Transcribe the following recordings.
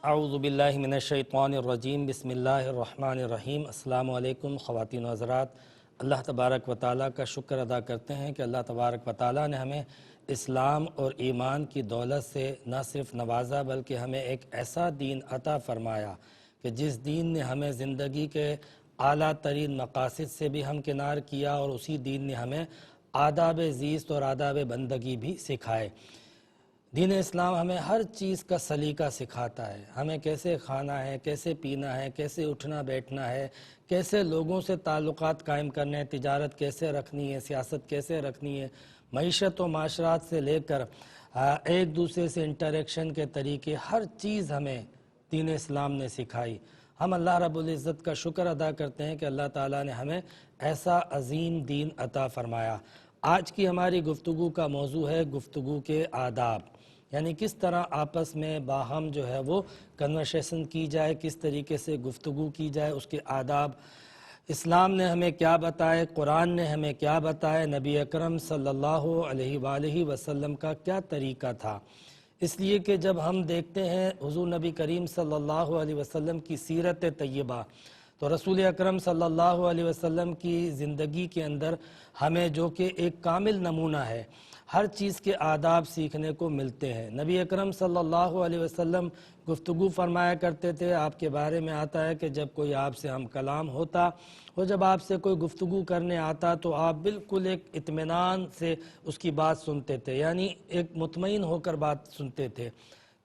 اعوذ باللہ من الشیطان الرجیم بسم اللہ الرحمن الرحیم۔ السلام علیکم خواتین و حضرات، اللہ تبارک و تعالیٰ کا شکر ادا کرتے ہیں کہ اللہ تبارک و تعالیٰ نے ہمیں اسلام اور ایمان کی دولت سے نہ صرف نوازا بلکہ ہمیں ایک ایسا دین عطا فرمایا کہ جس دین نے ہمیں زندگی کے اعلیٰ ترین مقاصد سے بھی ہمکنار کیا اور اسی دین نے ہمیں آداب زیست اور آداب بندگی بھی سکھائے۔ دین اسلام ہمیں ہر چیز کا سلیقہ سکھاتا ہے، ہمیں کیسے کھانا ہے، کیسے پینا ہے، کیسے اٹھنا بیٹھنا ہے، کیسے لوگوں سے تعلقات قائم کرنے ہیں، تجارت کیسے رکھنی ہے، سیاست کیسے رکھنی ہے، معیشت و معاشرات سے لے کر ایک دوسرے سے انٹریکشن کے طریقے، ہر چیز ہمیں دین اسلام نے سکھائی۔ ہم اللہ رب العزت کا شکر ادا کرتے ہیں کہ اللہ تعالیٰ نے ہمیں ایسا عظیم دین عطا فرمایا۔ آج کی ہماری گفتگو کا موضوع ہے گفتگو کے آداب، یعنی کس طرح آپس میں باہم جو ہے وہ کنورسیشن کی جائے، کس طریقے سے گفتگو کی جائے، اس کے آداب اسلام نے ہمیں کیا بتائے، قرآن نے ہمیں کیا بتائے، نبی اکرم صلی اللہ علیہ وآلہ وسلم کا کیا طریقہ تھا۔ اس لیے کہ جب ہم دیکھتے ہیں حضور نبی کریم صلی اللہ علیہ وسلم کی سیرت طیبہ، تو رسول اکرم صلی اللہ علیہ وسلم کی زندگی کے اندر ہمیں جو کہ ایک کامل نمونہ ہے، ہر چیز کے آداب سیکھنے کو ملتے ہیں۔ نبی اکرم صلی اللہ علیہ وسلم گفتگو فرمایا کرتے تھے، آپ کے بارے میں آتا ہے کہ جب کوئی آپ سے ہم کلام ہوتا اور جب آپ سے کوئی گفتگو کرنے آتا تو آپ بالکل ایک اطمینان سے اس کی بات سنتے تھے، یعنی ایک مطمئن ہو کر بات سنتے تھے،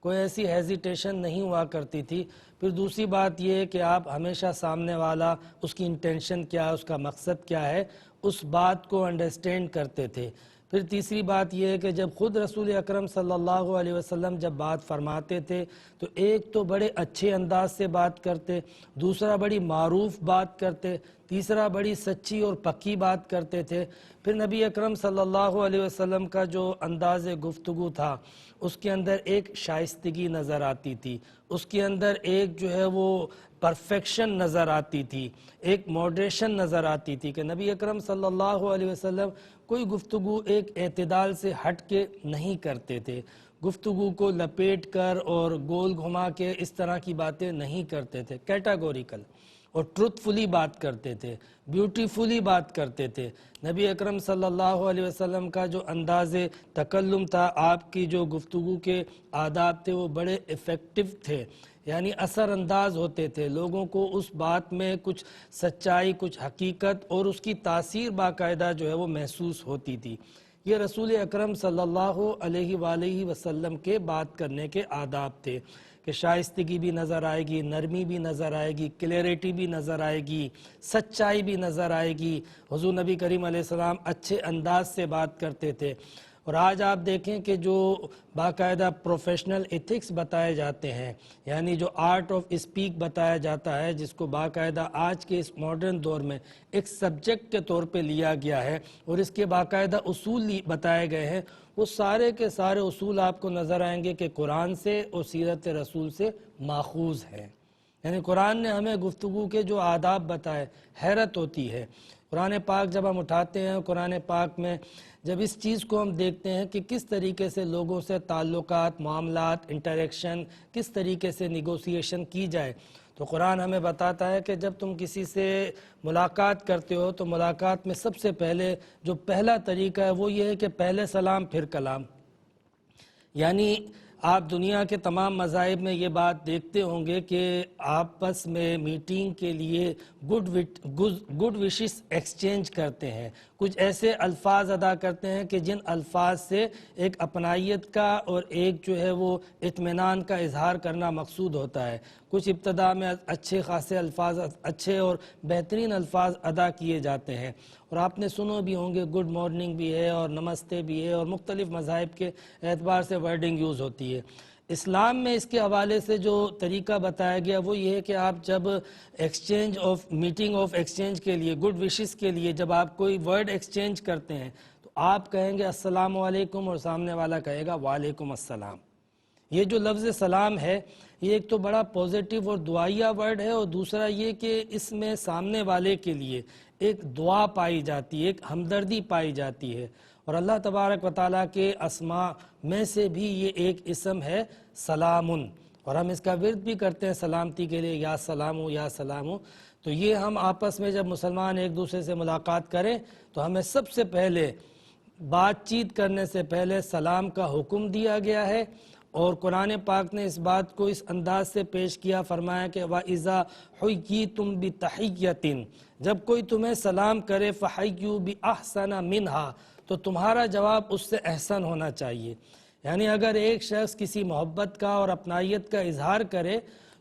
کوئی ایسی ہیزیٹیشن نہیں ہوا کرتی تھی۔ پھر دوسری بات یہ ہے کہ آپ ہمیشہ سامنے والا اس کی انٹینشن کیا ہے، اس کا مقصد کیا ہے، اس بات کو انڈرسٹینڈ کرتے تھے۔ پھر تیسری بات یہ ہے کہ جب خود رسول اکرم صلی اللہ علیہ وسلم جب بات فرماتے تھے تو ایک تو بڑے اچھے انداز سے بات کرتے، دوسرا بڑی معروف بات کرتے، تیسرا بڑی سچی اور پکی بات کرتے تھے۔ پھر نبی اکرم صلی اللہ علیہ وسلم کا جو انداز گفتگو تھا اس کے اندر ایک شائستگی نظر آتی تھی، اس کے اندر ایک جو ہے وہ پرفیکشن نظر آتی تھی، ایک ماڈریشن نظر آتی تھی کہ نبی اکرم صلی اللہ علیہ وسلم کوئی گفتگو ایک اعتدال سے ہٹ کے نہیں کرتے تھے، گفتگو کو لپیٹ کر اور گول گھما کے اس طرح کی باتیں نہیں کرتے تھے، کیٹاگوریکل اور ٹروتھ فلی بات کرتے تھے، بیوٹیفلی بات کرتے تھے۔ نبی اکرم صلی اللہ علیہ وسلم کا جو انداز تکلم تھا، آپ کی جو گفتگو کے آداب تھے وہ بڑے ایفیکٹو تھے، یعنی اثر انداز ہوتے تھے، لوگوں کو اس بات میں کچھ سچائی، کچھ حقیقت اور اس کی تاثیر باقاعدہ جو ہے وہ محسوس ہوتی تھی۔ یہ رسول اکرم صلی اللہ علیہ وآلہ وسلم کے بات کرنے کے آداب تھے کہ شائستگی بھی نظر آئے گی، نرمی بھی نظر آئے گی، کلیئرٹی بھی نظر آئے گی، سچائی بھی نظر آئے گی۔ حضور نبی کریم علیہ السلام اچھے انداز سے بات کرتے تھے۔ اور آج آپ دیکھیں کہ جو باقاعدہ پروفیشنل ایتھکس بتائے جاتے ہیں، یعنی جو آرٹ آف اسپیک بتایا جاتا ہے، جس کو باقاعدہ آج کے اس ماڈرن دور میں ایک سبجیکٹ کے طور پہ لیا گیا ہے اور اس کے باقاعدہ اصول بتائے گئے ہیں، وہ سارے کے سارے اصول آپ کو نظر آئیں گے کہ قرآن سے اور سیرت رسول سے ماخوذ ہیں۔ یعنی قرآن نے ہمیں گفتگو کے جو آداب بتائے، حیرت ہوتی ہے۔ قرآن پاک جب ہم اٹھاتے ہیں، قرآن پاک میں جب اس چیز کو ہم دیکھتے ہیں کہ کس طریقے سے لوگوں سے تعلقات، معاملات، انٹریکشن، کس طریقے سے نیگوسیشن کی جائے، تو قرآن ہمیں بتاتا ہے کہ جب تم کسی سے ملاقات کرتے ہو تو ملاقات میں سب سے پہلے جو پہلا طریقہ ہے وہ یہ ہے کہ پہلے سلام پھر کلام۔ یعنی آپ دنیا کے تمام مذاہب میں یہ بات دیکھتے ہوں گے کہ آپس میں میٹنگ کے لیے گڈ وشز ایکسچینج کرتے ہیں، کچھ ایسے الفاظ ادا کرتے ہیں کہ جن الفاظ سے ایک اپنائیت کا اور ایک جو ہے وہ اطمینان کا اظہار کرنا مقصود ہوتا ہے۔ کچھ ابتدا میں اچھے خاصے الفاظ، اچھے اور بہترین الفاظ ادا کیے جاتے ہیں، اور آپ نے سنو بھی ہوں گے، گڈ مارننگ بھی ہے اور نمستے بھی ہے، اور مختلف مذاہب کے اعتبار سے ورڈنگ یوز ہوتی ہے۔ اسلام میں اس کے حوالے سے جو طریقہ بتایا گیا وہ یہ ہے کہ آپ جب میٹنگ آف ایکسچینج کے لیے، گڈ وشز کے لیے جب آپ کوئی ورڈ ایکسچینج کرتے ہیں تو آپ کہیں گے السلام علیکم اور سامنے والا کہے گا وعلیکم السلام۔ یہ جو لفظ سلام ہے یہ ایک تو بڑا پوزیٹیو اور دعائیہ ورڈ ہے، اور دوسرا یہ کہ اس میں سامنے والے کے لیے ایک دعا پائی جاتی ہے، ایک ہمدردی پائی جاتی ہے۔ اور اللہ تبارک و تعالیٰ کے اسماء میں سے بھی یہ ایک اسم ہے سلامن، اور ہم اس کا ورد بھی کرتے ہیں سلامتی کے لیے، یا سلام ہو یا سلام ہو۔ تو یہ ہم آپس میں جب مسلمان ایک دوسرے سے ملاقات کریں تو ہمیں سب سے پہلے بات چیت کرنے سے پہلے سلام کا حکم دیا گیا ہے، اور قرآن پاک نے اس بات کو اس انداز سے پیش کیا، فرمایا کہ وَإِذَا حُيِّيتُم بِتَحِيَّةٍ، جب کوئی تمہیں سلام کرے فَحَيُّوا بِأَحْسَنَ مِنْهَا، تو تمہارا جواب اس سے احسن ہونا چاہیے۔ یعنی اگر ایک شخص کسی محبت کا اور اپنائیت کا اظہار کرے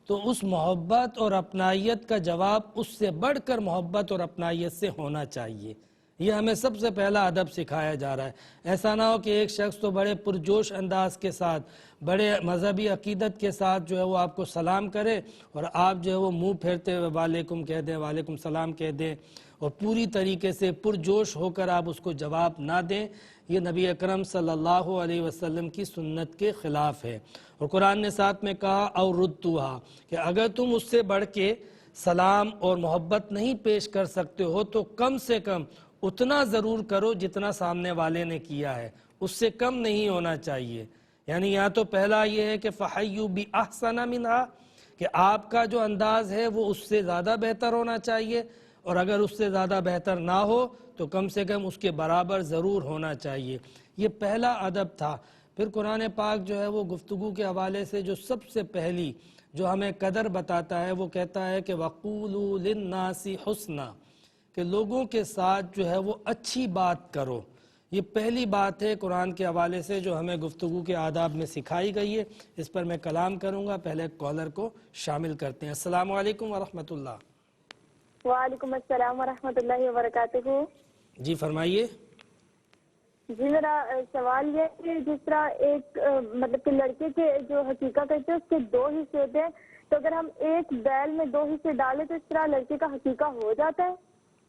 تو اس محبت اور اپنائیت کا جواب اس سے بڑھ کر محبت اور اپنائیت سے ہونا چاہیے۔ یہ ہمیں سب سے پہلا ادب سکھایا جا رہا ہے۔ ایسا نہ ہو کہ ایک شخص تو بڑے پرجوش انداز کے ساتھ، بڑے مذہبی عقیدت کے ساتھ جو ہے وہ آپ کو سلام کرے، اور آپ جو ہے وہ منہ پھیرتے ہوئے وعلیکم کہہ دیں، وعلیکم السلام کہہ دیں، اور پوری طریقے سے پرجوش ہو کر آپ اس کو جواب نہ دیں۔ یہ نبی اکرم صلی اللہ علیہ وسلم کی سنت کے خلاف ہے۔ اور قرآن نے ساتھ میں کہا اور ردوہا، کہ اگر تم اس سے بڑھ کے سلام اور محبت نہیں پیش کر سکتے ہو تو کم سے کم اتنا ضرور کرو جتنا سامنے والے نے کیا ہے، اس سے کم نہیں ہونا چاہیے۔ یعنی یہاں تو پہلا یہ ہے کہ فَحَيُّوا بِأَحْسَنَ مِنْهَا، کہ آپ کا جو انداز ہے وہ اس سے زیادہ بہتر ہونا چاہیے، اور اگر اس سے زیادہ بہتر نہ ہو تو کم سے کم اس کے برابر ضرور ہونا چاہیے۔ یہ پہلا ادب تھا۔ پھر قرآن پاک جو ہے وہ گفتگو کے حوالے سے جو سب سے پہلی جو ہمیں قدر بتاتا ہے وہ کہتا ہے کہ وَقُولُوا لِلنَّاسِ حُسْنًا، کہ لوگوں کے ساتھ جو ہے وہ اچھی بات کرو۔ یہ پہلی بات ہے قرآن کے حوالے سے جو ہمیں گفتگو کے آداب میں سکھائی گئی ہے۔ اس پر میں کلام کروں گا، پہلے کالر کو شامل کرتے ہیں۔ السلام علیکم ورحمۃ اللہ۔ وعلیکم السلام ورحمۃ اللہ وبرکاتہ۔ جی فرمائیے۔ جی میرا سوال یہ ہے کہ جس طرح ایک مطلب کہ لڑکے کے جو حقیقہ کہتے ہیں اس کے دو حصے ہوتے ہیں، تو اگر ہم ایک بیل میں دو حصے ڈالیں تو اس طرح لڑکے کا حقیقہ ہو جاتا ہے؟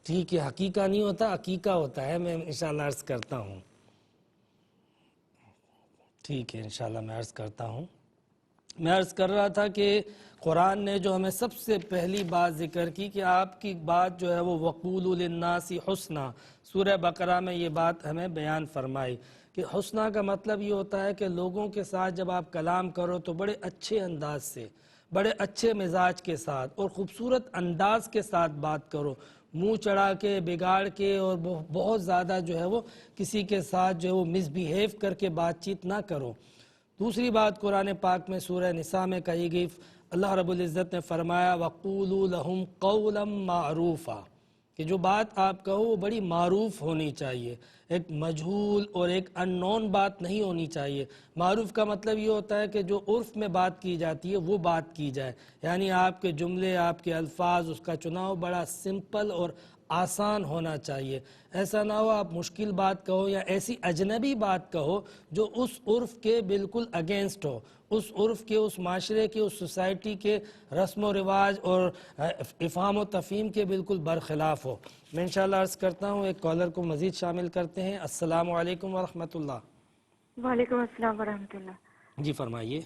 ٹھیک ہے، حقیقہ نہیں ہوتا، عقیقہ ہوتا ہے، میں انشاءاللہ عرض کرتا ہوں۔ ٹھیک ہے، انشاءاللہ میں عرض کرتا ہوں۔ میں عرض کر رہا تھا کہ قرآن نے جو ہمیں سب سے پہلی بات ذکر کی کہ آپ کی بات جو ہے وہ وَقُولُوا لِلنَّاسِ حُسْنًا، سورہ بقرہ میں یہ بات ہمیں بیان فرمائی کہ حسنہ کا مطلب یہ ہوتا ہے کہ لوگوں کے ساتھ جب آپ کلام کرو تو بڑے اچھے انداز سے، بڑے اچھے مزاج کے ساتھ اور خوبصورت انداز کے ساتھ بات کرو، منہ چڑھا کے، بگاڑ کے اور بہت زیادہ جو ہے وہ کسی کے ساتھ جو ہے وہ مس بیہیو کر کے بات چیت نہ کرو۔ دوسری بات قرآن پاک میں سورہ نساء میں کہی گئی، اللہ رب العزت نے فرمایا وَقُولُوا لَهُمْ قَوْلًا مَعْرُوفًا، کہ جو بات آپ کہو وہ بڑی معروف ہونی چاہیے، ایک مجہول اور ایک ان نون بات نہیں ہونی چاہیے۔ معروف کا مطلب یہ ہوتا ہے کہ جو عرف میں بات کی جاتی ہے وہ بات کی جائے، یعنی آپ کے جملے، آپ کے الفاظ، اس کا چناؤ بڑا سمپل اور آسان ہونا چاہیے۔ ایسا نہ ہو آپ مشکل بات کہو یا ایسی اجنبی بات کہو جو اس عرف کے بالکل اگینسٹ ہو، اس عرف کے، اس معاشرے کے، اس سوسائٹی کے رسم و رواج اور افہام و تفہیم کے بالکل برخلاف ہو۔ میں انشاءاللہ عرض کرتا ہوں، ایک کالر کو مزید شامل کرتے ہیں۔ السلام علیکم ورحمۃ اللہ۔ وعلیکم السلام ورحمۃ اللہ۔ جی فرمائیے۔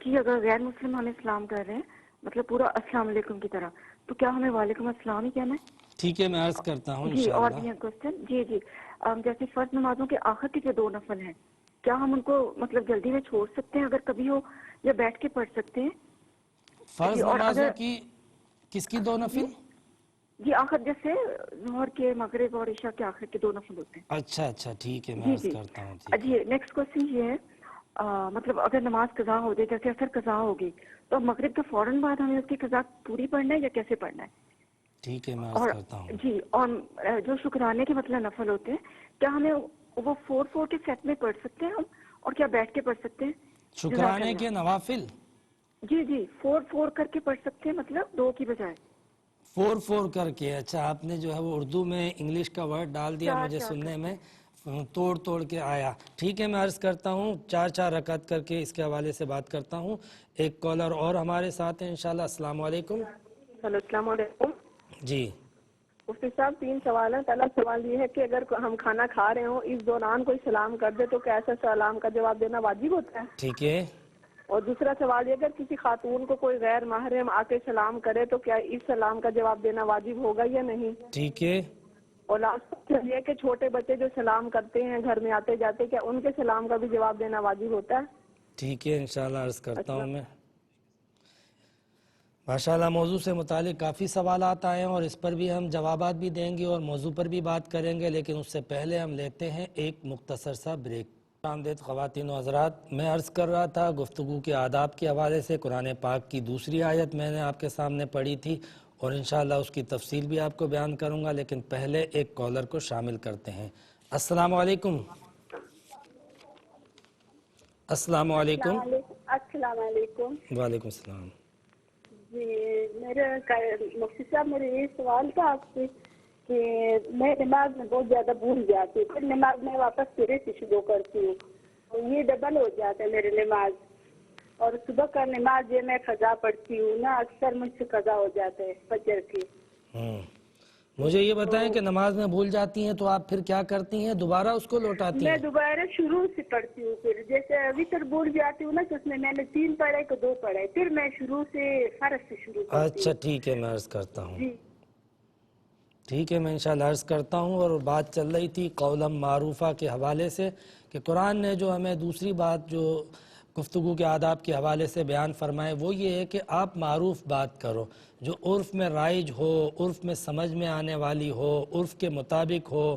جی اگر غیر مسلم ہمیں سلام کر رہے ہیں، مطلب پورا السلام علیکم کی طرح، تو کیا ہمیں وعلیکم السلام ہی کہنا ہے؟ ٹھیک ہے، میں عرض کرتا ہوں جی اور انشاءاللہ۔ بھی کوشچن، جی جیسے فرض نمازوں کے آخر کے جو 2 نفل ہیں، کیا ہم ان کو مطلب جلدی میں چھوڑ سکتے ہیں اگر کبھی ہو، یا بیٹھ کے پڑھ سکتے ہیں؟ فرض اور نمازوں اگر کی کس کی 2 نفل؟ جی آخر جیسے ظہر کے، مغرب اور عشاء کے آخر کے 2 نفل ہوتے ہیں۔ اچھا ٹھیک ہے، میں عرض کرتا ہوں۔ ٹھیک ہے جی نیکسٹ کوشچن یہ ہے، مطلب اگر نماز قضا ہو جائے، جیسے اثر قضا ہوگی، تو مغرب کے فوراً بعد ہمیں اس کی قضا پوری پڑھنا ہے یا کیسے پڑھنا ہے؟ ٹھیک ہے، میں عرض اور کرتا ہوں۔ جی اور جو شکرانے کے مطلب نفل ہوتے ہیں، کیا ہمیں وہ 4 کے سیٹ میں پڑھ سکتے ہیں ہم، اور کیا بیٹھ کے پڑھ سکتے ہیں؟ شکرانے کے نوافل جی 4 کر کے پڑھ سکتے ہیں، مطلب 2 کی بجائے 4 کر کے۔ اچھا، آپ نے جو ہے وہ اردو میں انگلش کا ورڈ ڈال دیا، مجھے سننے میں توڑ کے آیا۔ ٹھیک ہے، میں عرض کرتا ہوں 4 رکعت کر کے اس کے حوالے سے بات کرتا ہوں۔ ایک کالر اور ہمارے ساتھ ہیں انشاءاللہ۔ السلام علیکم۔ ہلو السلام علیکم۔ جی مفتی صاحب 3 سوال ہیں۔ پہلا سوال یہ ہے کہ اگر ہم کھانا کھا رہے ہوں، اس دوران کوئی سلام کر دے تو کیا ایسا سلام کا جواب دینا واجب ہوتا ہے؟ ٹھیک ہے۔ اور دوسرا سوال یہ، اگر کسی خاتون کو کوئی غیر محرم آ کے سلام کرے تو کیا اس سلام کا جواب دینا واجب ہوگا یا نہیں؟ ٹھیک ہے۔ اور لاسٹ یہ کہ چھوٹے بچے جو سلام کرتے ہیں گھر میں آتے جاتے، کیا ان کے سلام کا بھی جواب دینا واجب ہوتا ہے؟ ٹھیک ہے انشاءاللہ عرض کرتا ہوں میں. ماشاءاللہ موضوع سے متعلق کافی سوالات آئے ہیں اور اس پر بھی ہم جوابات بھی دیں گے اور موضوع پر بھی بات کریں گے، لیکن اس سے پہلے ہم لیتے ہیں ایک مختصر سا بریک. آمدید خواتین و حضرات، میں عرض کر رہا تھا گفتگو کے آداب کے حوالے سے قرآن پاک کی دوسری آیت میں نے آپ کے سامنے پڑھی تھی اور انشاءاللہ اس کی تفصیل بھی آپ کو بیان کروں گا، لیکن پہلے ایک کالر کو شامل کرتے ہیں. السلام علیکم. السلام علیکم. السلام علیکم. وعلیکم السلام. جی مفتی صاحب میرے یہ سوال تھا آپ سے کہ میں نماز میں بہت زیادہ بھول جاتی ہوں، پھر نماز میں واپس سرے سے شروع کرتی ہوں، تو یہ ڈبل ہو جاتا ہے میرے نماز. اور صبح کا نماز یہ میں قضا پڑھتی ہوں نا، اکثر مجھ سے قضا ہو جاتا ہے فجر کی. مجھے یہ بتائیں کہ نماز میں بھول جاتی ہیں تو آپ پھر کیا کرتی ہیں؟ دوبارہ اس کو لوٹاتی میں ہیں؟ دوبارہ شروع سے پڑھتی ہوں، پھر جیسے وتر بھول جاتی ہوں نا تو اس میں نے 3 پڑھے کہ 2 پڑھے، پھر میں شروع سے فرض سے شروع کرتی اچھا ہوں. ٹھیک ہے، میں عرض کرتا ہوں. جی ٹھیک ہے، میں انشاءاللہ عرض کرتا ہوں. اور بات چل رہی تھی قولا معروفہ کے حوالے سے کہ قرآن نے جو ہمیں دوسری بات جو گفتگو کے آداب کے حوالے سے بیان فرمائے وہ یہ ہے کہ آپ معروف بات کرو، جو عرف میں رائج ہو، عرف میں سمجھ میں آنے والی ہو، عرف کے مطابق ہو.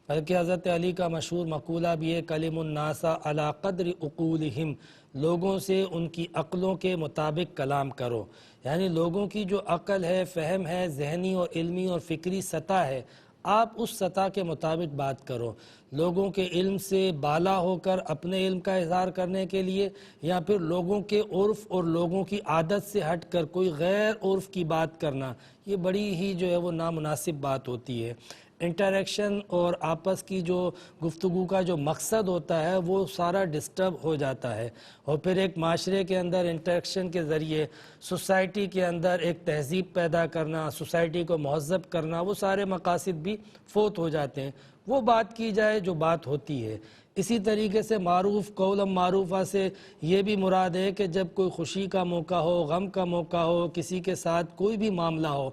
بلکہ حضرت علی کا مشہور مقولہ بھی ہے کلم الناس علی قدر عقولہم، لوگوں سے ان کی عقلوں کے مطابق کلام کرو. یعنی لوگوں کی جو عقل ہے، فہم ہے، ذہنی اور علمی اور فکری سطح ہے، آپ اس سطح کے مطابق بات کرو. لوگوں کے علم سے بالا ہو کر اپنے علم کا اظہار کرنے کے لیے یا پھر لوگوں کے عرف اور لوگوں کی عادت سے ہٹ کر کوئی غیر عرف کی بات کرنا، یہ بڑی ہی جو ہے وہ نامناسب بات ہوتی ہے. انٹریکشن اور آپس کی جو گفتگو کا جو مقصد ہوتا ہے وہ سارا ڈسٹرب ہو جاتا ہے. اور پھر ایک معاشرے کے اندر انٹریکشن کے ذریعے سوسائٹی کے اندر ایک تہذیب پیدا کرنا، سوسائٹی کو مہذب کرنا، وہ سارے مقاصد بھی فوت ہو جاتے ہیں. وہ بات کی جائے جو بات ہوتی ہے. اسی طریقے سے معروف قولا معروفہ سے یہ بھی مراد ہے کہ جب کوئی خوشی کا موقع ہو، غم کا موقع ہو، کسی کے ساتھ کوئی بھی معاملہ ہو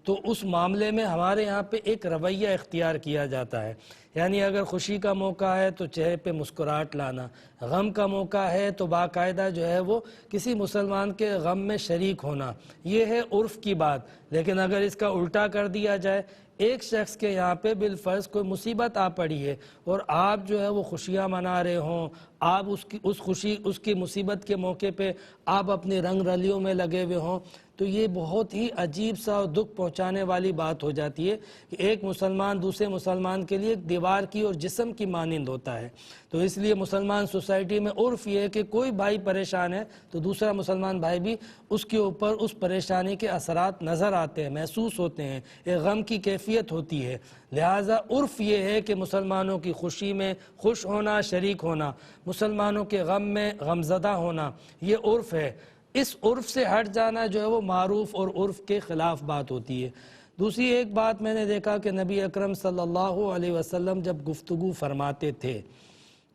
تو اس معاملے میں ہمارے یہاں پہ ایک رویہ اختیار کیا جاتا ہے. یعنی اگر خوشی کا موقع ہے تو چہرے پہ مسکراہٹ لانا، غم کا موقع ہے تو باقاعدہ جو ہے وہ کسی مسلمان کے غم میں شریک ہونا، یہ ہے عرف کی بات. لیکن اگر اس کا الٹا کر دیا جائے، ایک شخص کے یہاں پہ بالفرض کوئی مصیبت آ پڑی ہے اور آپ جو ہے وہ خوشیاں منا رہے ہوں، آپ اس کی مصیبت کے موقع پہ آپ اپنی رنگ رلیوں میں لگے ہوئے ہوں، تو یہ بہت ہی عجیب سا اور دکھ پہنچانے والی بات ہو جاتی ہے کہ ایک مسلمان دوسرے مسلمان کے لیے ایک دیوار کی اور جسم کی مانند ہوتا ہے. تو اس لیے مسلمان سوسائٹی میں عرف یہ ہے کہ کوئی بھائی پریشان ہے تو دوسرا مسلمان بھائی بھی اس کے اوپر اس پریشانی کے اثرات نظر آتے ہیں، محسوس ہوتے ہیں، ایک غم کی کیفیت ہوتی ہے. لہٰذا عرف یہ ہے کہ مسلمانوں کی خوشی میں خوش ہونا، شریک ہونا، مسلمانوں کے غم میں غمزدہ ہونا، یہ عرف ہے. اس عرف سے ہٹ جانا جو ہے وہ معروف اور عرف کے خلاف بات ہوتی ہے. دوسری ایک بات میں نے دیکھا کہ نبی اکرم صلی اللہ علیہ وسلم جب گفتگو فرماتے تھے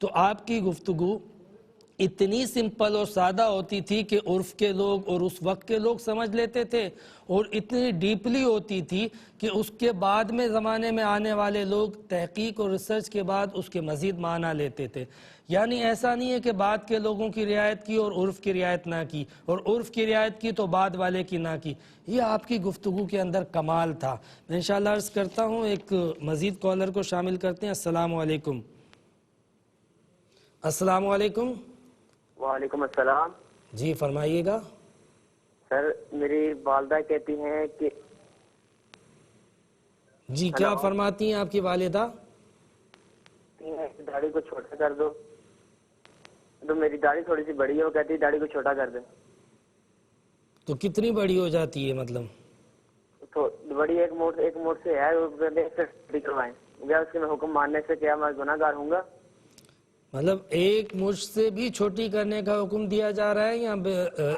تو آپ کی گفتگو اتنی سمپل اور سادہ ہوتی تھی کہ عرف کے لوگ اور اس وقت کے لوگ سمجھ لیتے تھے، اور اتنی ڈیپلی ہوتی تھی کہ اس کے بعد میں زمانے میں آنے والے لوگ تحقیق اور ریسرچ کے بعد اس کے مزید معنی لیتے تھے. یعنی ایسا نہیں ہے کہ بعد کے لوگوں کی رعایت کی اور عرف کی رعایت نہ کی، اور عرف کی رعایت کی تو بعد والے کی نہ کی. یہ آپ کی گفتگو کے اندر کمال تھا. میں انشاءاللہ عرض کرتا ہوں ایک مزید کالر کو شامل کرتے ہیں. السلام علیکم. السلام علیکم. وعلیکم السلام. جی فرمائیے گا. سر میری والدہ کہتی ہیں کہ جی کیا فرماتی ہیں آپ کی والدہ؟ داڑھی کو چھوٹا کر دو. تو میری داڑھی تھوڑی سی بڑی ہے، وہ کہتی ہے داڑھی کو چھوٹا کر دے. تو کتنی بڑی ہو جاتی ہے مطلب؟ تو بڑی ایک موٹ سے ہے، وہ کہتے ہیں اس سے چھوٹی کروائیں. کیا اس کے میں حکم ماننے سے کیا میں گناہ گار ہوں گا؟ مطلب ایک مجھ سے بھی چھوٹی کرنے کا حکم دیا جا رہا ہے یا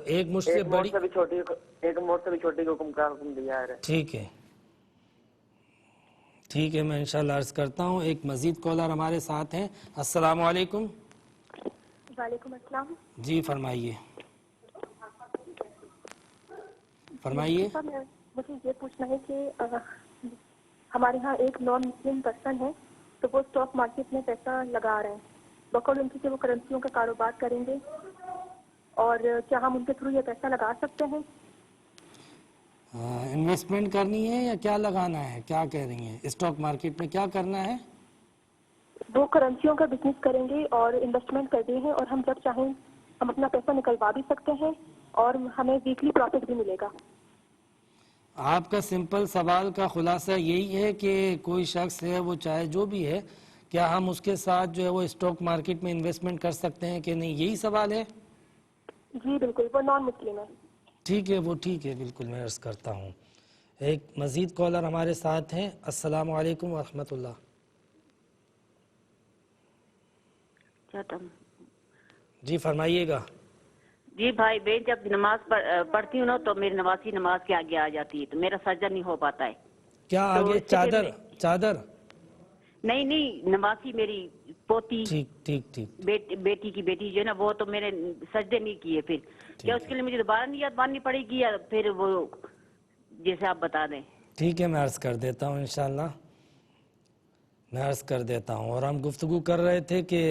ایک مجھ سے بڑی؟ ایک موٹ سے بھی چھوٹی حکم کا حکم دیا ہے. ٹھیک ہے ٹھیک ہے، میں انشاءاللہ عرض کرتا ہوں. ایک مزید کالر ہمارے ساتھ ہیں. السلام علیکم. وعلیکم السلام. جی فرمائیے فرمائیے. مجھے یہ پوچھنا ہے کہ ہمارے ہاں ایک نان مسلم پرسن ہے تو وہ اسٹاک مارکیٹ میں پیسہ لگا رہے ہیں، بقول ان کی کہ وہ کرنسیوں کا کاروبار کریں گے اور کیا ہم ان کے تھرو یہ پیسہ لگا سکتے ہیں؟ انویسٹمنٹ کرنی ہے یا کیا لگانا ہے؟ کیا کہہ رہی ہیں؟ اسٹاک مارکیٹ میں کیا کرنا ہے؟ 2 کرنسیوں کا بزنس کریں گے اور انویسٹمنٹ کر دی ہے، اور ہم جب چاہیں ہم اپنا پیسہ نکلوا بھی سکتے ہیں اور ہمیں ویکلی پروفٹ بھی ملے گا۔ آپ کا سمپل سوال کا خلاصہ یہی ہے کہ کوئی شخص ہے، وہ چاہے جو بھی ہے، کیا ہم اس کے ساتھ جو ہے وہ اسٹاک مارکیٹ میں انویسٹمنٹ کر سکتے ہیں کہ نہیں، یہی سوال ہے؟ جی بالکل، وہ نان مسلم ہے۔ ٹھیک ہے، وہ ٹھیک ہے، بالکل میں عرض کرتا ہوں۔ ایک مزید کالر ہمارے ساتھ ہیں۔ السلام علیکم ورحمۃ اللہ۔ جی فرمائیے گا۔ جی بھائی، میں جب نماز پڑھتی ہوں نا تو میری نمازی نماز کے آگے آ جاتی ہے تو میرا سجدہ نہیں ہو پاتا ہے۔ کیا آگے؟ چادر؟ نہیں، نمازی میری پوتی، ٹھیک بیٹی کی بیٹی جو ہے نا، وہ تو میں نے سجدے نہیں کیے، پھر کیا اس کے لیے مجھے دوبارہ نیت باندھنی پڑے گی یا پھر وہ جیسے آپ بتا دیں؟ ٹھیک ہے، میں عرض کر دیتا ہوں انشاءاللہ، میں عرض کر دیتا ہوں۔ اور ہم گفتگو کر رہے تھے کہ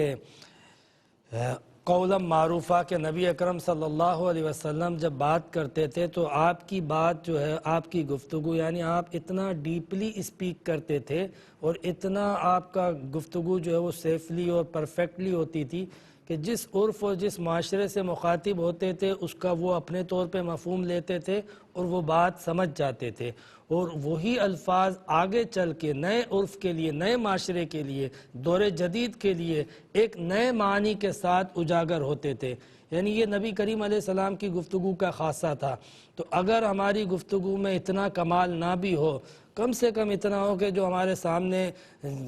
قولم معروفہ کہ نبی اکرم صلی اللہ علیہ وسلم جب بات کرتے تھے تو آپ کی بات جو ہے، آپ کی گفتگو، یعنی آپ اتنا ڈیپلی اسپیک کرتے تھے اور اتنا آپ کا گفتگو جو ہے وہ سیفلی اور پرفیکٹلی ہوتی تھی کہ جس عرف اور جس معاشرے سے مخاطب ہوتے تھے اس کا وہ اپنے طور پہ مفہوم لیتے تھے اور وہ بات سمجھ جاتے تھے، اور وہی الفاظ آگے چل کے نئے عرف کے لیے، نئے معاشرے کے لیے، دور جدید کے لیے ایک نئے معنی کے ساتھ اجاگر ہوتے تھے۔ یعنی یہ نبی کریم علیہ السلام کی گفتگو کا خاصہ تھا۔ تو اگر ہماری گفتگو میں اتنا کمال نہ بھی ہو، کم سے کم اتنا ہو کہ جو ہمارے سامنے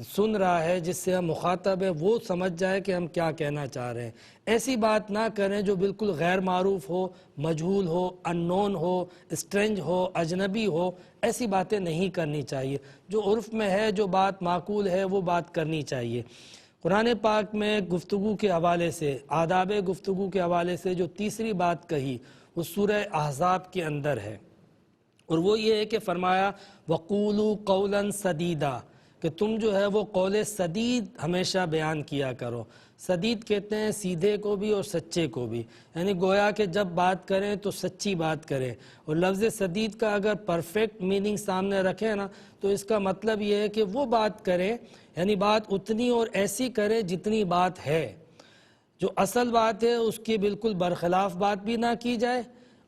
سن رہا ہے، جس سے ہم مخاطب ہے، وہ سمجھ جائے کہ ہم کیا کہنا چاہ رہے ہیں۔ ایسی بات نہ کریں جو بالکل غیر معروف ہو، مجہول ہو، ان نون ہو، اسٹرینج ہو، اجنبی ہو، ایسی باتیں نہیں کرنی چاہیے۔ جو عرف میں ہے، جو بات معقول ہے، وہ بات کرنی چاہیے۔ قرآن پاک میں گفتگو کے حوالے سے، آداب گفتگو کے حوالے سے جو تیسری بات کہی وہ سورہ احزاب کے اندر ہے، اور وہ یہ ہے کہ فرمایا وَقُولُوا قَوْلًا سَدِيدًا، کہ تم جو ہے وہ قول سدید ہمیشہ بیان کیا کرو۔ سدید کہتے ہیں سیدھے کو بھی اور سچے کو بھی، یعنی گویا کہ جب بات کریں تو سچی بات کریں۔ اور لفظ سدید کا اگر پرفیکٹ میننگ سامنے رکھیں نا تو اس کا مطلب یہ ہے کہ وہ بات کریں، یعنی بات اتنی اور ایسی کریں جتنی بات ہے، جو اصل بات ہے اس کی بالکل برخلاف بات بھی نہ کی جائے،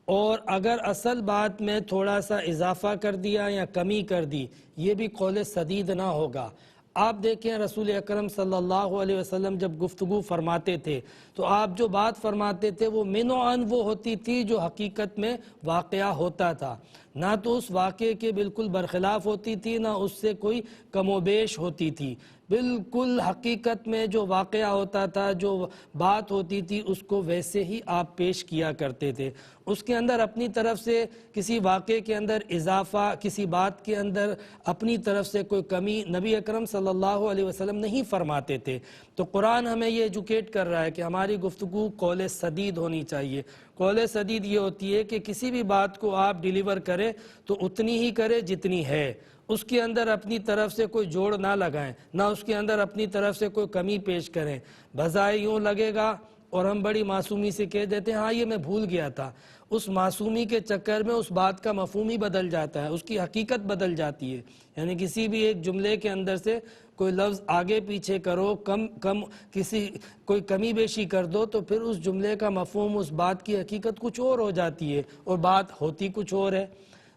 اور اگر اصل بات میں تھوڑا سا اضافہ کر دیا یا کمی کر دی، یہ بھی قول سدید نہ ہوگا۔ آپ دیکھیں رسول اکرم صلی اللہ علیہ وسلم جب گفتگو فرماتے تھے تو آپ جو بات فرماتے تھے وہ من و عن وہ ہوتی تھی جو حقیقت میں واقعہ ہوتا تھا، نہ تو اس واقعے کے بالکل برخلاف ہوتی تھی، نہ اس سے کوئی کم و بیش ہوتی تھی۔ بالکل حقیقت میں جو واقعہ ہوتا تھا، جو بات ہوتی تھی، اس کو ویسے ہی آپ پیش کیا کرتے تھے۔ اس کے اندر اپنی طرف سے کسی واقعے کے اندر اضافہ، کسی بات کے اندر اپنی طرف سے کوئی کمی نبی اکرم صلی اللہ علیہ وسلم نہیں فرماتے تھے۔ تو قرآن ہمیں یہ ایجوکیٹ کر رہا ہے کہ ہماری گفتگو قول سدید ہونی چاہیے۔ قول سدید یہ ہوتی ہے کہ کسی بھی بات کو آپ ڈیلیور کریں تو اتنی ہی کریں جتنی ہے، اس کے اندر اپنی طرف سے کوئی جوڑ نہ لگائیں، نہ اس کے اندر اپنی طرف سے کوئی کمی پیش کریں۔ بظاہر یوں لگے گا اور ہم بڑی معصومی سے کہہ دیتے ہیں ہاں یہ میں بھول گیا تھا، اس معصومی کے چکر میں اس بات کا مفہوم ہی بدل جاتا ہے، اس کی حقیقت بدل جاتی ہے۔ یعنی کسی بھی ایک جملے کے اندر سے کوئی لفظ آگے پیچھے کرو، کوئی کمی بیشی کر دو تو پھر اس جملے کا مفہوم، اس بات کی حقیقت کچھ اور ہو جاتی ہے اور بات ہوتی کچھ اور ہے۔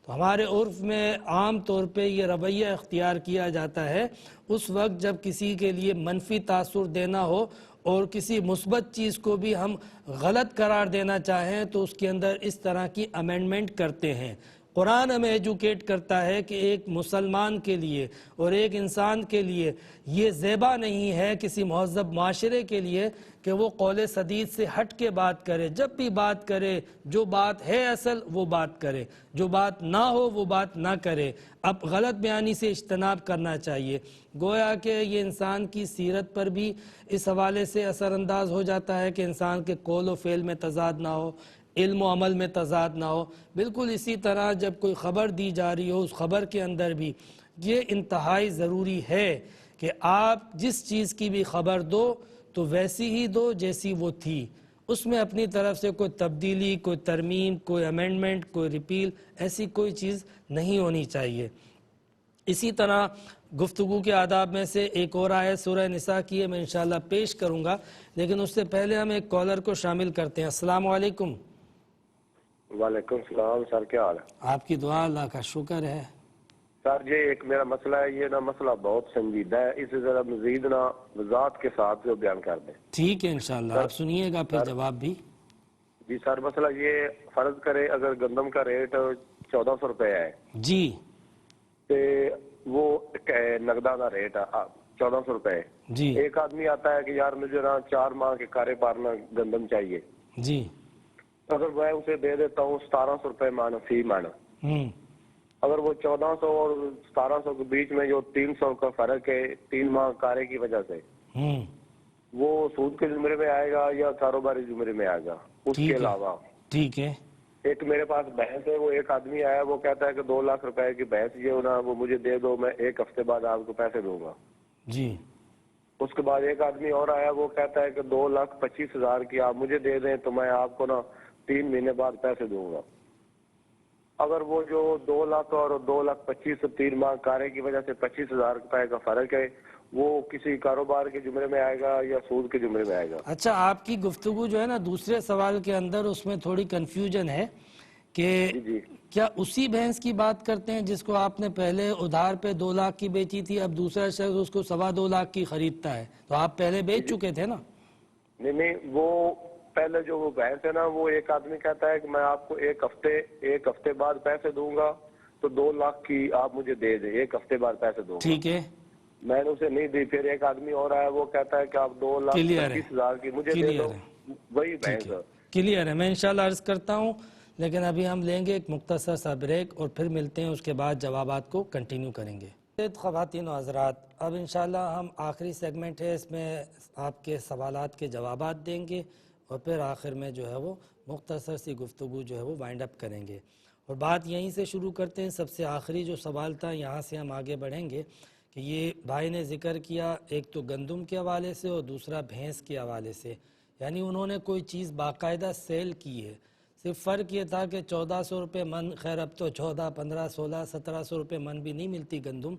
تو ہمارے عرف میں عام طور پہ یہ رویہ اختیار کیا جاتا ہے اس وقت جب کسی کے لیے منفی تاثر دینا ہو اور کسی مثبت چیز کو بھی ہم غلط قرار دینا چاہیں تو اس کے اندر اس طرح کی امینڈمنٹ کرتے ہیں۔ قرآن ہمیں ایجوکیٹ کرتا ہے کہ ایک مسلمان کے لیے اور ایک انسان کے لیے یہ زیبا نہیں ہے، کسی مہذب معاشرے کے لیے، کہ وہ قول سدید سے ہٹ کے بات کرے۔ جب بھی بات کرے جو بات ہے اصل وہ بات کرے، جو بات نہ ہو وہ بات نہ کرے۔ اب غلط بیانی سے اجتناب کرنا چاہیے۔ گویا کہ یہ انسان کی سیرت پر بھی اس حوالے سے اثر انداز ہو جاتا ہے کہ انسان کے قول و فعل میں تضاد نہ ہو، علم و عمل میں تضاد نہ ہو۔ بالکل اسی طرح جب کوئی خبر دی جا رہی ہو، اس خبر کے اندر بھی یہ انتہائی ضروری ہے کہ آپ جس چیز کی بھی خبر دو تو ویسی ہی دو جیسی وہ تھی، اس میں اپنی طرف سے کوئی تبدیلی، کوئی ترمیم، کوئی امینڈمنٹ، کوئی ریپیل، ایسی کوئی چیز نہیں ہونی چاہیے۔ اسی طرح گفتگو کے آداب میں سے ایک اور آیت سورہ نساء کی ہے، میں انشاءاللہ پیش کروں گا، لیکن اس سے پہلے ہم ایک کالر کو شامل کرتے ہیں۔ السلام علیکم۔ وعلیکم السلام سر، کیا حال ہے؟ آپ کی دعا، اللہ کا شکر ہے۔ سر یہ ایک میرا مسئلہ ہے، یہ مسئلہ بہت سنجیدہ ہے، اسے ذرا مزید وضاحت کے ساتھ جو بیان کر دیں۔ ٹھیک ہے انشاءاللہ، آپ سنیے گا پھر جواب بھی۔ جی سر، مسئلہ یہ فرض کرے اگر گندم کا ریٹ 1400 روپے ہے جی تو وہ نقدانہ ریٹ ہے 1400 روپے، جی ایک آدمی آتا ہے کہ یار مجھے 4 ماہ کے کارے پارنا گندم چاہیے، جی اگر میں اسے دے دیتا ہوں 1700 روپے مانا فی مانا، اگر وہ 1400 اور 1700 کے بیچ میں جو 300 کا فرق ہے 3 ماہ کارے کی وجہ سے، وہ سود کے زمرے میں آئے گا یا کاروباری زمرے میں آئے گا؟ اس کے علاوہ ٹھیک ہے، ایک میرے پاس بھینس ہے، وہ ایک آدمی آیا، وہ کہتا ہے کہ 2 لاکھ روپے کی بھینس یہ ہونا، وہ مجھے دے دو، میں 1 ہفتے بعد آپ کو پیسے دوں گا۔ جی اس کے بعد ایک آدمی اور آیا، وہ کہتا ہے کہ 2,25,000 کی آپ مجھے دے دیں تو میں آپ کو 3 مہینے بعد پیسے دوں گا۔ اگر وہ جو 2 لاکھ اور 2,25,000 3 ماہ کارے کی وجہ سے 25,000 روپے کا فرق ہے، وہ کسی کاروبار کے زمرے میں آئے گا یا سود کے زمرے میں آئے گا؟ اچھا، آپ کی گفتگو جو ہے نا دوسرے سوال کے اندر، اس میں تھوڑی کنفیوژن ہے کہ کیا اسی بھینس کی بات کرتے ہیں جس کو آپ نے پہلے ادھار پہ 2 لاکھ کی بیچی تھی، اب دوسرا شخص اس کو 2.25 لاکھ کی خریدتا ہے، تو آپ پہلے بیچ چکے تھے نا؟ نہیں، وہ پہلے جو وہ بحث ہے نا، وہ ایک آدمی کہتا ہے کہ میں آپ کو 1 ہفتے بعد پیسے دوں گا، تو 2 لاکھ کی آپ مجھے دے دیں، 1 ہفتے بعد پیسے دوں گا۔ ٹھیک ہے، میں نے اسے نہیں دی، پھر ایک آدمی اور آیا، وہ کہتا ہے کہ آپ 2,25,000 کی مجھے دے دو، وہی بحث ہے۔ کلیئر ہے، میں انشاءاللہ عرض کرتا ہوں، لیکن ابھی ہم لیں گے ایک مختصر سا بریک اور پھر ملتے ہیں، اس کے بعد جوابات کو کنٹینیو کریں گے۔ خواتین و حضرات، اب انشاءاللہ ہم آخری سیگمنٹ ہے، اس میں آپ کے سوالات کے جوابات دیں گے اور پھر آخر میں جو ہے وہ مختصر سی گفتگو جو ہے وہ وائنڈ اپ کریں گے، اور بات یہیں سے شروع کرتے ہیں۔ سب سے آخری جو سوال تھا، یہاں سے ہم آگے بڑھیں گے کہ یہ بھائی نے ذکر کیا ایک تو گندم کے حوالے سے اور دوسرا بھینس کے حوالے سے، یعنی انہوں نے کوئی چیز باقاعدہ سیل کی ہے، صرف فرق یہ تھا کہ 1400 روپے من، خیر اب تو 14، 15، 16، 1700 روپے من بھی نہیں ملتی گندم،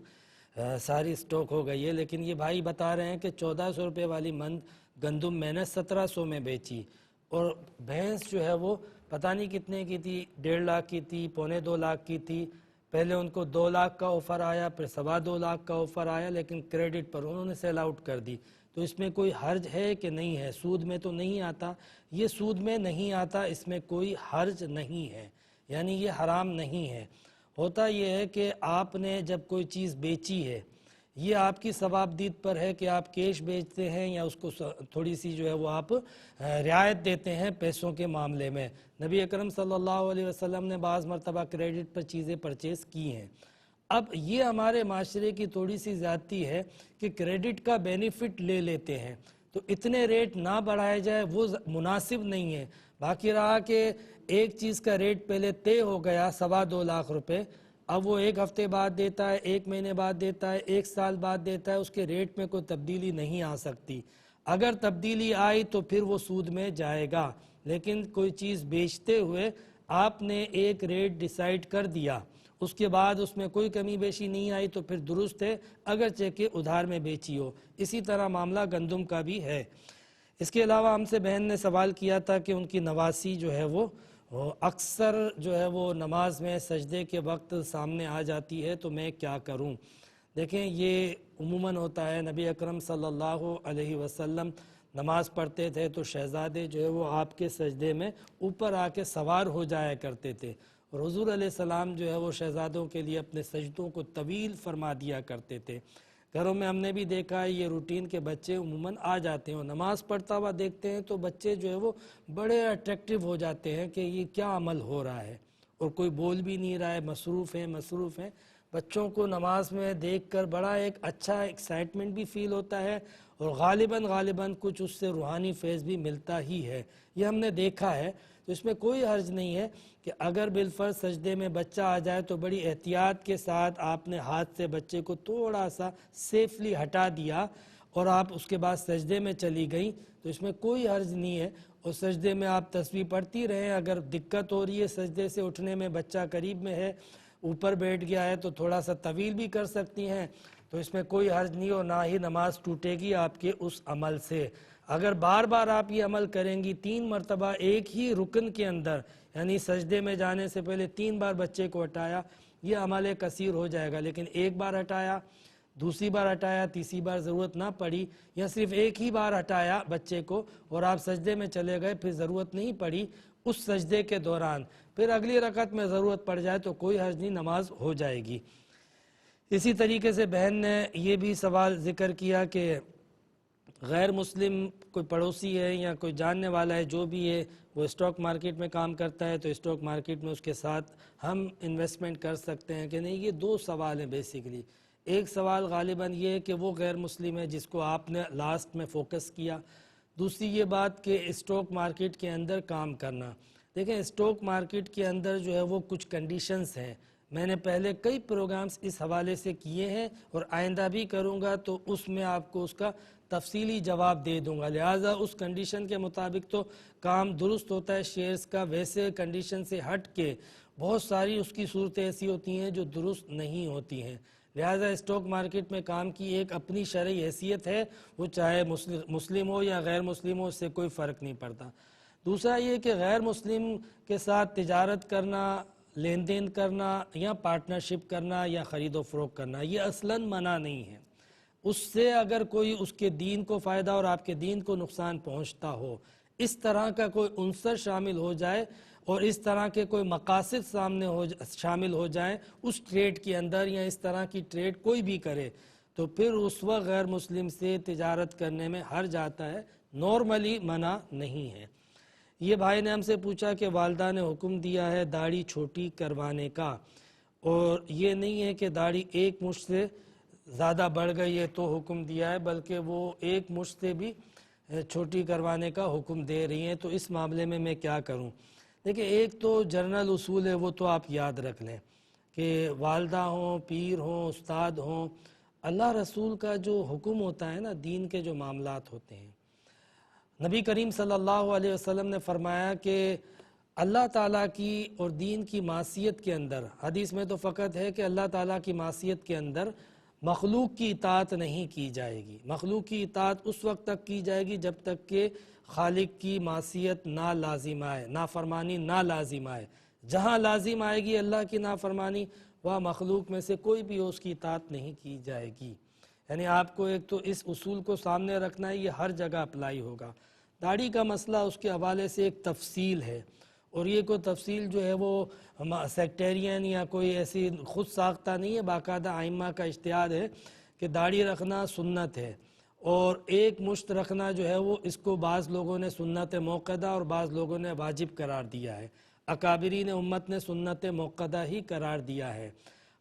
ساری سٹوک ہو گئی ہے، لیکن یہ بھائی بتا رہے ہیں کہ 1400 روپے والی من گندم میں نے 1700 میں بیچی، اور بھینس جو ہے وہ پتہ نہیں کتنے کی تھی، 1.5 لاکھ کی تھی، 2.25 لاکھ کی تھی، پہلے ان کو 2 لاکھ کا آفر آیا، پھر 2.25 لاکھ کا آفر آیا، لیکن کریڈٹ پر انہوں نے سیل آؤٹ کر دی۔ تو اس میں کوئی حرج ہے کہ نہیں ہے؟ سود میں تو نہیں آتا، یہ سود میں نہیں آتا، اس میں کوئی حرج نہیں ہے، یعنی یہ حرام نہیں ہے۔ ہوتا یہ ہے کہ آپ نے جب کوئی چیز بیچی ہے، یہ آپ کی ثوابدید پر ہے کہ آپ کیش بیچتے ہیں یا اس کو تھوڑی سی جو ہے وہ آپ رعایت دیتے ہیں پیسوں کے معاملے میں۔ نبی اکرم صلی اللہ علیہ وسلم نے بعض مرتبہ کریڈٹ پر چیزیں پرچیز کی ہیں۔ اب یہ ہمارے معاشرے کی تھوڑی سی زیادتی ہے کہ کریڈٹ کا بینیفٹ لے لیتے ہیں، تو اتنے ریٹ نہ بڑھائے جائے، وہ مناسب نہیں ہے۔ باقی رہا کہ ایک چیز کا ریٹ پہلے طے ہو گیا 2.25 لاکھ روپے، اب وہ 1 ہفتے بعد دیتا ہے، 1 مہینے بعد دیتا ہے، 1 سال بعد دیتا ہے، اس کے ریٹ میں کوئی تبدیلی نہیں آ سکتی۔ اگر تبدیلی آئی تو پھر وہ سود میں جائے گا، لیکن کوئی چیز بیچتے ہوئے آپ نے ایک ریٹ ڈیسائیڈ کر دیا، اس کے بعد اس میں کوئی کمی بیشی نہیں آئی تو پھر درست ہے، اگرچہ کہ ادھار میں بیچی ہو۔ اسی طرح معاملہ گندم کا بھی ہے۔ اس کے علاوہ ہم سے بہن نے سوال کیا تھا کہ ان کی نواسی جو ہے وہ اکثر جو ہے وہ نماز میں سجدے کے وقت سامنے آ جاتی ہے، تو میں کیا کروں؟ دیکھیں، یہ عموماً ہوتا ہے، نبی اکرم صلی اللہ علیہ وسلم نماز پڑھتے تھے تو شہزادے جو ہے وہ آپ کے سجدے میں اوپر آ کے سوار ہو جایا کرتے تھے، اور حضور علیہ السلام جو ہے وہ شہزادوں کے لیے اپنے سجدوں کو طویل فرما دیا کرتے تھے۔ گھروں میں ہم نے بھی دیکھا ہے یہ روٹین کے بچے عموماً آ جاتے ہیں اور نماز پڑھتا ہوا دیکھتے ہیں تو بچے جو ہے وہ بڑے اٹریکٹیو ہو جاتے ہیں کہ یہ کیا عمل ہو رہا ہے، اور کوئی بول بھی نہیں رہا ہے، مصروف ہیں۔ بچوں کو نماز میں دیکھ کر بڑا ایک اچھا ایکسائٹمنٹ بھی فیل ہوتا ہے، اور غالباً کچھ اس سے روحانی فیض بھی ملتا ہی ہے، یہ ہم نے دیکھا ہے۔ تو اس میں کوئی حرج نہیں ہے کہ اگر بالفرض سجدے میں بچہ آ جائے تو بڑی احتیاط کے ساتھ آپ نے ہاتھ سے بچے کو تھوڑا سا سیفلی ہٹا دیا اور آپ اس کے بعد سجدے میں چلی گئیں، تو اس میں کوئی حرج نہیں ہے۔ اور سجدے میں آپ تسبیح پڑھتی رہیں. اگر دقت ہو رہی ہے سجدے سے اٹھنے میں، بچہ قریب میں ہے، اوپر بیٹھ گیا ہے، تو تھوڑا سا طویل بھی کر سکتی ہیں، تو اس میں کوئی حرج نہیں اور نہ ہی نماز ٹوٹے گی آپ کے اس عمل سے. اگر بار بار آپ یہ عمل کریں گی 3 مرتبہ ایک ہی رکن کے اندر، یعنی سجدے میں جانے سے پہلے 3 بار بچے کو ہٹایا، یہ عمل کثیر ہو جائے گا. لیکن ایک بار ہٹایا، دوسری بار ہٹایا، تیسری بار ضرورت نہ پڑی، یا صرف ایک ہی بار ہٹایا بچے کو اور آپ سجدے میں چلے گئے، پھر ضرورت نہیں پڑی اس سجدے کے دوران، پھر اگلی رکعت میں ضرورت پڑ جائے تو کوئی حرج نہیں، نماز ہو جائے گی. اسی طریقے سے بہن نے یہ بھی سوال ذکر کیا کہ غیر مسلم کوئی پڑوسی ہے یا کوئی جاننے والا ہے جو بھی ہے، وہ اسٹاک مارکیٹ میں کام کرتا ہے، تو اسٹاک مارکیٹ میں اس کے ساتھ ہم انویسٹمنٹ کر سکتے ہیں کہ نہیں. یہ 2 سوال ہیں بیسیکلی. ایک سوال غالباً یہ ہے کہ وہ غیر مسلم ہے جس کو آپ نے لاسٹ میں فوکس کیا. دوسری یہ بات کہ اسٹاک مارکیٹ کے اندر کام کرنا. دیکھیں اسٹاک مارکیٹ کے اندر جو ہے وہ کچھ کنڈیشنز ہیں. میں نے پہلے کئی پروگرامز اس حوالے سے کیے ہیں اور آئندہ بھی کروں گا، تو اس میں آپ کو اس کا تفصیلی جواب دے دوں گا. لہٰذا اس کنڈیشن کے مطابق تو کام درست ہوتا ہے شیئرز کا، ویسے کنڈیشن سے ہٹ کے بہت ساری اس کی صورتیں ایسی ہوتی ہیں جو درست نہیں ہوتی ہیں. لہٰذا اسٹاک مارکیٹ میں کام کی ایک اپنی شرعی حیثیت ہے، وہ چاہے مسلم ہو یا غیر مسلم ہو، اس سے کوئی فرق نہیں پڑتا. دوسرا یہ کہ غیر مسلم کے ساتھ تجارت کرنا، لین دین کرنا یا پارٹنرشپ کرنا یا خرید و فروخت کرنا، یہ اصلاً منع نہیں ہے. اس سے اگر کوئی اس کے دین کو فائدہ اور آپ کے دین کو نقصان پہنچتا ہو، اس طرح کا کوئی عنصر شامل ہو جائے اور اس طرح کے کوئی مقاصد شامل ہو جائیں اس ٹریڈ کے اندر، یا اس طرح کی ٹریڈ کوئی بھی کرے، تو پھر اس وقت غیر مسلم سے تجارت کرنے میں حرج آتا ہے. نارملی منع نہیں ہے. یہ بھائی نے ہم سے پوچھا کہ والدہ نے حکم دیا ہے داڑھی چھوٹی کروانے کا، اور یہ نہیں ہے کہ داڑھی ایک مشت سے زیادہ بڑھ گئی ہے تو حکم دیا ہے، بلکہ وہ ایک مشت سے بھی چھوٹی کروانے کا حکم دے رہی ہیں. تو اس معاملے میں میں کیا کروں؟ دیکھیں ایک تو جنرل اصول ہے، وہ تو آپ یاد رکھ لیں کہ والدہ ہوں، پیر ہوں، استاد ہوں، اللہ رسول کا جو حکم ہوتا ہے نا، دین کے جو معاملات ہوتے ہیں، نبی کریم صلی اللہ علیہ وسلم نے فرمایا کہ اللہ تعالیٰ کی اور دین کی معصیت کے اندر، حدیث میں تو فقط ہے کہ اللہ تعالیٰ کی معصیت کے اندر مخلوق کی اطاعت نہیں کی جائے گی. مخلوق کی اطاعت اس وقت تک کی جائے گی جب تک کہ خالق کی معصیت نہ لازم آئے، نافرمانی نہ لازم آئے. جہاں لازم آئے گی اللہ کی نافرمانی، وہاں مخلوق میں سے کوئی بھی اس کی اطاعت نہیں کی جائے گی. یعنی آپ کو ایک تو اس اصول کو سامنے رکھنا ہے، یہ ہر جگہ اپلائی ہوگا. داڑھی کا مسئلہ اس کے حوالے سے ایک تفصیل ہے، اور یہ کوئی تفصیل جو ہے وہ سیکٹیرین یا کوئی ایسی خود ساختہ نہیں ہے، باقاعدہ ائمہ کا اجتہاد ہے کہ داڑھی رکھنا سنت ہے، اور ایک مشت رکھنا جو ہے وہ اس کو بعض لوگوں نے سنت موقدہ اور بعض لوگوں نے واجب قرار دیا ہے. اکابرین امت نے سنت موقدہ ہی قرار دیا ہے.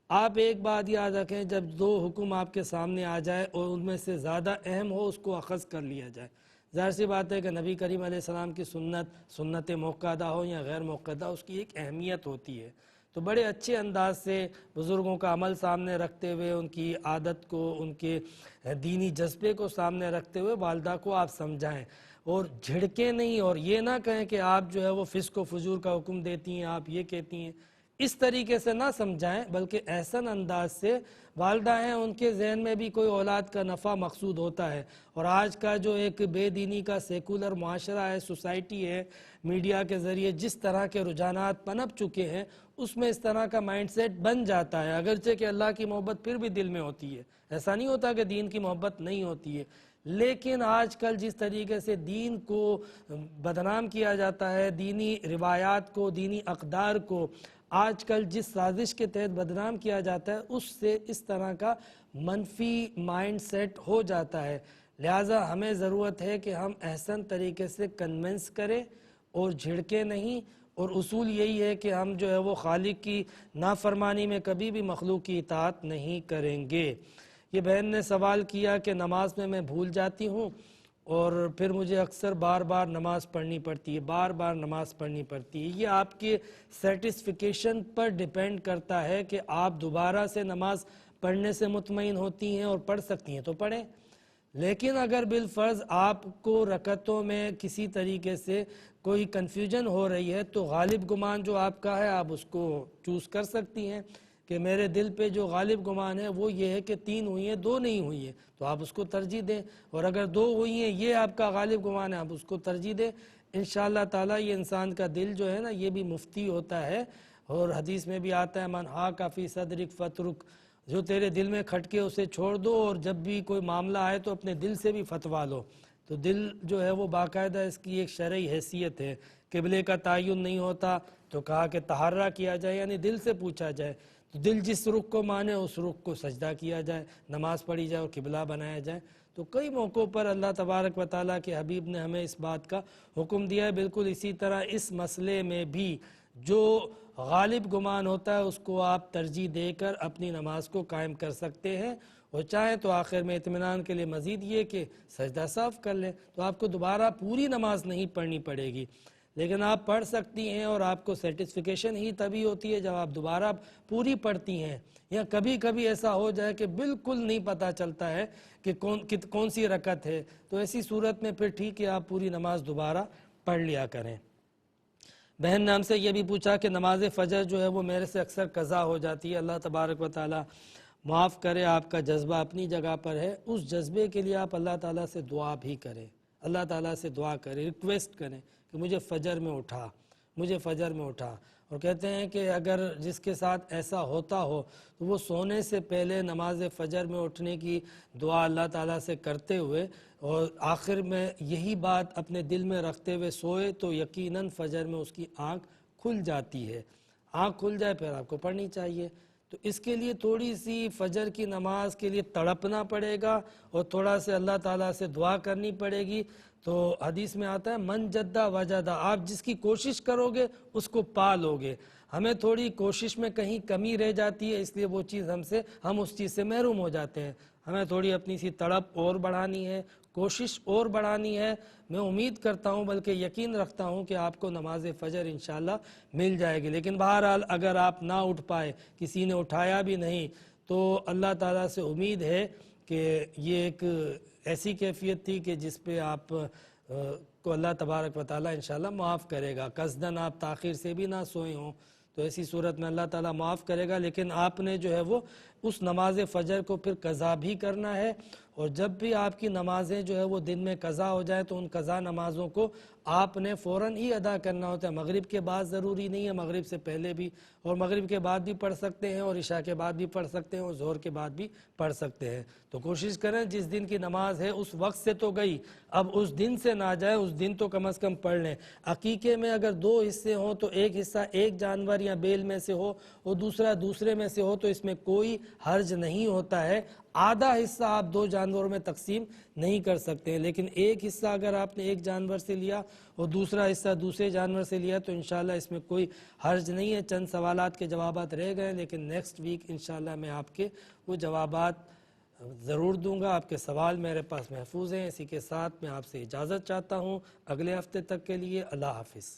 آپ ایک بات یاد رکھیں، جب 2 حکم آپ کے سامنے آ جائے اور ان میں سے زیادہ اہم ہو اس کو اخذ کر لیا جائے. ظاہر سی بات ہے کہ نبی کریم علیہ السلام کی سنت موقدہ ہو یا غیر موقدہ، اس کی ایک اہمیت ہوتی ہے. تو بڑے اچھے انداز سے بزرگوں کا عمل سامنے رکھتے ہوئے، ان کی عادت کو، ان کے دینی جذبے کو سامنے رکھتے ہوئے والدہ کو آپ سمجھائیں، اور جھڑکیں نہیں، اور یہ نہ کہیں کہ آپ جو ہے وہ فسق و فجور کا حکم دیتی ہیں، آپ یہ کہتی ہیں. اس طریقے سے نہ سمجھائیں، بلکہ احسن انداز سے. والدہ ہیں، ان کے ذہن میں بھی کوئی اولاد کا نفع مقصود ہوتا ہے، اور آج کا جو ایک بے دینی کا سیکولر معاشرہ ہے، سوسائٹی ہے، میڈیا کے ذریعے جس طرح کے رجحانات پنپ چکے ہیں، اس میں اس طرح کا مائنڈ سیٹ بن جاتا ہے. اگرچہ کہ اللہ کی محبت پھر بھی دل میں ہوتی ہے، ایسا نہیں ہوتا کہ دین کی محبت نہیں ہوتی ہے، لیکن آج کل جس طریقے سے دین کو بدنام کیا جاتا ہے، دینی روایات کو، دینی اقدار کو آج کل جس سازش کے تحت بدنام کیا جاتا ہے، اس سے اس طرح کا منفی مائنڈ سیٹ ہو جاتا ہے. لہٰذا ہمیں ضرورت ہے کہ ہم احسن طریقے سے کنونس کریں اور جھڑکیں نہیں. اور اصول یہی ہے کہ ہم جو ہے وہ خالق کی نافرمانی میں کبھی بھی مخلوق کی اطاعت نہیں کریں گے. یہ بہن نے سوال کیا کہ نماز میں بھول جاتی ہوں اور پھر مجھے اکثر بار بار نماز پڑھنی پڑتی ہے، بار بار نماز پڑھنی پڑتی ہے. یہ آپ کے سیٹسفیکیشن پر ڈیپینڈ کرتا ہے کہ آپ دوبارہ سے نماز پڑھنے سے مطمئن ہوتی ہیں اور پڑھ سکتی ہیں تو پڑھیں. لیکن اگر بالفرض آپ کو رکعتوں میں کسی طریقے سے کوئی کنفیوژن ہو رہی ہے تو غالب گمان جو آپ کا ہے آپ اس کو چوز کر سکتی ہیں کہ میرے دل پہ جو غالب گمان ہے وہ یہ ہے کہ 3 ہوئی ہیں 2 نہیں ہوئی ہیں، تو آپ اس کو ترجیح دیں، اور اگر 2 ہوئی ہیں یہ آپ کا غالب گمان ہے آپ اس کو ترجیح دیں۔ انشاءاللہ تعالیٰ یہ انسان کا دل جو ہے نا یہ بھی مفتی ہوتا ہے، اور حدیث میں بھی آتا ہے من ہاک فی صدرک فترک، جو تیرے دل میں کھٹکے اسے چھوڑ دو، اور جب بھی کوئی معاملہ آئے تو اپنے دل سے بھی فتوا لو۔ تو دل جو ہے وہ باقاعدہ اس کی ایک شرعی حیثیت ہے۔ قبلے کا تعین نہیں ہوتا تو کہا کہ تحرہ کیا جائے، یعنی دل سے پوچھا جائے، تو دل جس رخ کو مانے اس رخ کو سجدہ کیا جائے، نماز پڑھی جائے اور قبلہ بنایا جائے۔ تو کئی موقعوں پر اللہ تبارک و تعالیٰ کے حبیب نے ہمیں اس بات کا حکم دیا ہے۔ بالکل اسی طرح اس مسئلے میں بھی جو غالب گمان ہوتا ہے اس کو آپ ترجیح دے کر اپنی نماز کو قائم کر سکتے ہیں، اور چاہیں تو آخر میں اطمینان کے لیے مزید یہ کہ سجدہ صاف کر لیں، تو آپ کو دوبارہ پوری نماز نہیں پڑھنی پڑے گی، لیکن آپ پڑھ سکتی ہیں، اور آپ کو سیٹسفیکیشن ہی تبھی ہوتی ہے جب آپ دوبارہ پوری پڑھتی ہیں۔ یا کبھی کبھی ایسا ہو جائے کہ بالکل نہیں پتہ چلتا ہے کہ کون سی رکعت ہے، تو ایسی صورت میں پھر ٹھیک ہے آپ پوری نماز دوبارہ پڑھ لیا کریں۔ بہن نے ہم سے یہ بھی پوچھا کہ نماز فجر جو ہے وہ میرے سے اکثر قضا ہو جاتی ہے، اللہ تبارک و تعالیٰ معاف کرے، آپ کا جذبہ اپنی جگہ پر ہے، اس جذبے کے لیے آپ اللہ تعالیٰ سے دعا بھی کریں، اللہ تعالیٰ سے دعا کریں، ریکویسٹ کریں کہ مجھے فجر میں اٹھا، مجھے فجر میں اٹھا۔ اور کہتے ہیں کہ اگر جس کے ساتھ ایسا ہوتا ہو تو وہ سونے سے پہلے نماز فجر میں اٹھنے کی دعا اللہ تعالیٰ سے کرتے ہوئے اور آخر میں یہی بات اپنے دل میں رکھتے ہوئے سوئے تو یقیناً فجر میں اس کی آنکھ کھل جاتی ہے۔ آنکھ کھل جائے پھر آپ کو پڑھنی چاہیے۔ تو اس کے لیے تھوڑی سی فجر کی نماز کے لیے تڑپنا پڑے گا، اور تھوڑا سے اللہ تعالیٰ سے دعا کرنی پڑے گی۔ تو حدیث میں آتا ہے من جدہ وجدہ، آپ جس کی کوشش کرو گے اس کو پا لو گے۔ ہمیں تھوڑی کوشش میں کہیں کمی رہ جاتی ہے، اس لیے وہ چیز ہم اس چیز سے محروم ہو جاتے ہیں۔ ہمیں تھوڑی اپنی سی تڑپ اور بڑھانی ہے، کوشش اور بڑھانی ہے۔ میں امید کرتا ہوں بلکہ یقین رکھتا ہوں کہ آپ کو نماز فجر انشاءاللہ مل جائے گی، لیکن بہرحال اگر آپ نہ اٹھ پائے، کسی نے اٹھایا بھی نہیں، تو اللہ تعالیٰ سے امید ہے کہ یہ ایک ایسی کیفیت تھی کہ جس پہ آپ کو اللہ تبارک و تعالیٰ انشاءاللہ معاف کرے گا۔ قصداً آپ تاخیر سے بھی نہ سوئے ہوں تو ایسی صورت میں اللہ تعالیٰ معاف کرے گا، لیکن آپ نے جو ہے وہ اس نماز فجر کو پھر قضا بھی کرنا ہے۔ اور جب بھی آپ کی نمازیں جو ہے وہ دن میں قضا ہو جائیں تو ان قضا نمازوں کو آپ نے فوراً ہی ادا کرنا ہوتا ہے۔ مغرب کے بعد ضروری نہیں ہے، مغرب سے پہلے بھی، اور مغرب کے بعد بھی پڑھ سکتے ہیں، اور عشاء کے بعد بھی پڑھ سکتے ہیں، اور ظہر کے بعد بھی پڑھ سکتے ہیں۔ تو کوشش کریں جس دن کی نماز ہے اس وقت سے تو گئی، اب اس دن سے نہ جائے، اس دن تو کم از کم پڑھ لیں۔ عقیقے میں اگر 2 حصے ہوں تو ایک حصہ ایک جانور یا بیل میں سے ہو اور دوسرا دوسرے میں سے ہو تو اس میں کوئی حرج نہیں ہوتا ہے۔ آدھا حصہ آپ 2 جانوروں میں تقسیم نہیں کر سکتے ہیں، لیکن ایک حصہ اگر آپ نے ایک جانور سے لیا اور دوسرا حصہ دوسرے جانور سے لیا تو انشاءاللہ اس میں کوئی حرج نہیں ہے۔ چند سوالات کے جوابات رہ گئے، لیکن نیکسٹ ویک انشاءاللہ میں آپ کے وہ جوابات ضرور دوں گا۔ آپ کے سوال میرے پاس محفوظ ہیں۔ اسی کے ساتھ میں آپ سے اجازت چاہتا ہوں اگلے ہفتے تک کے لیے۔ اللہ حافظ۔